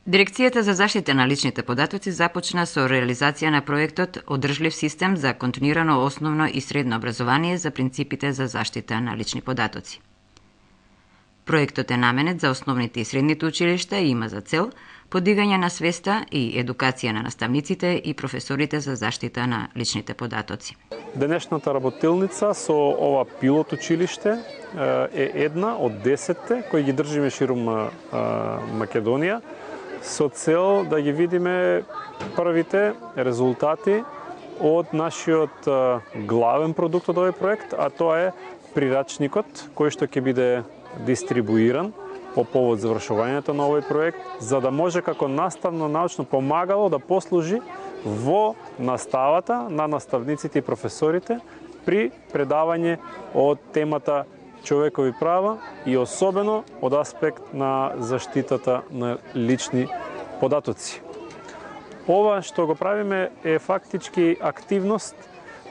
Дирекцијата за заштита на личните податоци започна со реализација на проектот Одржлив систем за континуирано основно и средно образование за принципите за заштита на лични податоци. Проектот е наменет за основните и средните училишта и има за цел подигање на свеста и едукација на наставниците и професорите за заштита на личните податоци. Денешната работилница со ова пилот училиште е една од 10 кои ги држиме ширум Македонија, со цел да ги видиме првите резултати од нашиот главен продукт од овој проект, а тоа е прирачникот кој што ќе биде дистрибуиран по повод завршувањето на овој проект, за да може како наставно научно помагало да послужи во наставата на наставниците и професорите при предавање од темата човекови права и особено од аспект на заштитата на лични податоци. Ова што го правиме е фактички активност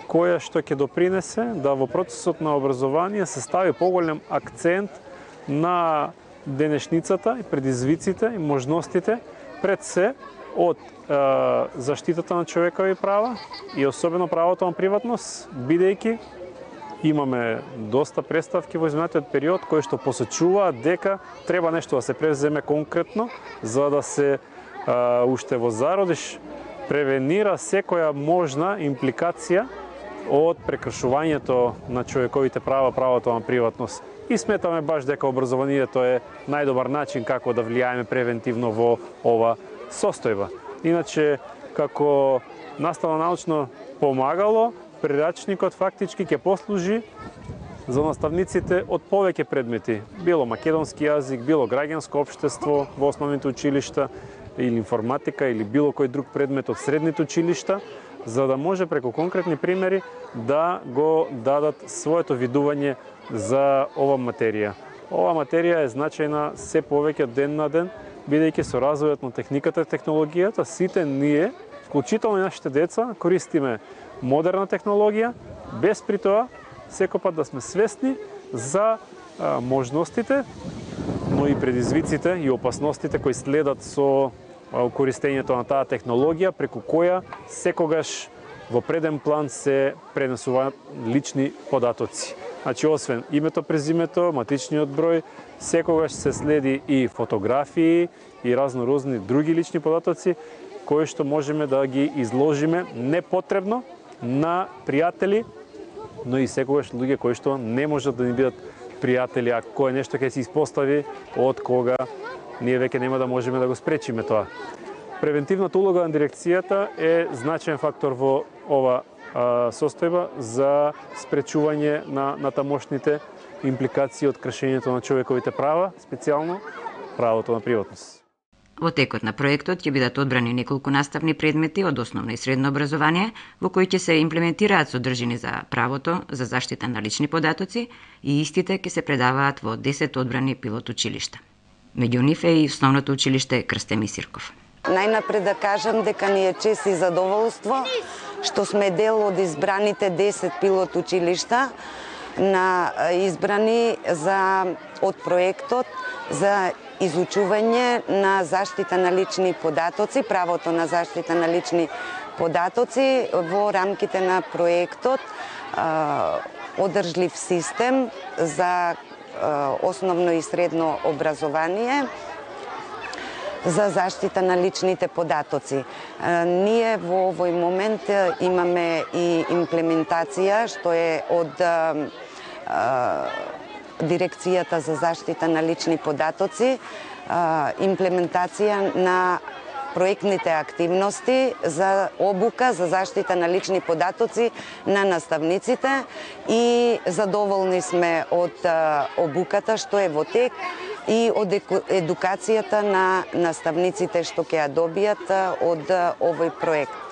која што ќе допринесе да во процесот на образование се стави поголем акцент на денешницата и предизвиците и можностите пред се од заштитата на човекови права и особено правото на приватност, бидејќи имаме доста представки во изминатиот период кои што посочуваат дека треба нешто да се преземе конкретно за да се уште во зародиш превенира секоја можна импликација од прекршувањето на човековите права, правото на приватност. И сметаме баш дека образованието е најдобар начин како да влијаеме превентивно во ова состојба. Иначе, како наставно-научно помагало, прирачникот фактички ќе послужи за наставниците од повеќе предмети, било македонски јазик, било граѓанско општество во основните училишта, или информатика, или било кој друг предмет од средните училишта, за да може преку конкретни примери да го дадат своето видување за ова материја. Ова материја е значајна се повеќе ден на ден, бидејќи со развојот на техниката и технологијата, сите ние, вклучително и нашите деца, користиме модерна технологија, без при тоа секој пат да сме свесни за можностите, но и предизвиците и опасностите кои следат со користењето на таа технологија, преку која секогаш во преден план се пренесуваат лични податоци. Значи, освен името, презимето, матичниот број, секогаш се следи и фотографии и разноразни други лични податоци, кои што можеме да ги изложиме непотребно на пријатели, но и секогаш луѓе кои што не можат да ни бидат пријатели, а кое нешто ќе се испостави од кога ние веќе нема да можеме да го спречиме тоа. Превентивната улога на дирекцијата е значаен фактор во ова состојба за спречување на тамошните импликации од кршењето на човековите права, специјално правото на приватност. Во текот на проектот ќе бидат одбрани неколку наставни предмети од основно и средно образование, во кои ќе се имплементираат содржини за правото за заштита на лични податоци и истите ќе се предаваат во 10 одбрани пилот училишта. Меѓу нив е и основното училиште Крстеми Сирков. Најнапред да кажам дека ни е чест и задоволство што сме дел од избраните 10 пилот училишта избрани од проектот за изучување на заштита на лични податоци, правото на заштита на лични податоци во рамките на проектот Одржлив систем за основно и средно образование за заштита на личните податоци. Ние во овој момент имаме и имплементација што е од Дирекцијата за заштита на лични податоци, имплементација на проектните активности за обука за заштита на лични податоци на наставниците и задоволни сме од обуката што е во тек и од едукацијата на наставниците што ќе ја добијат од овој проект.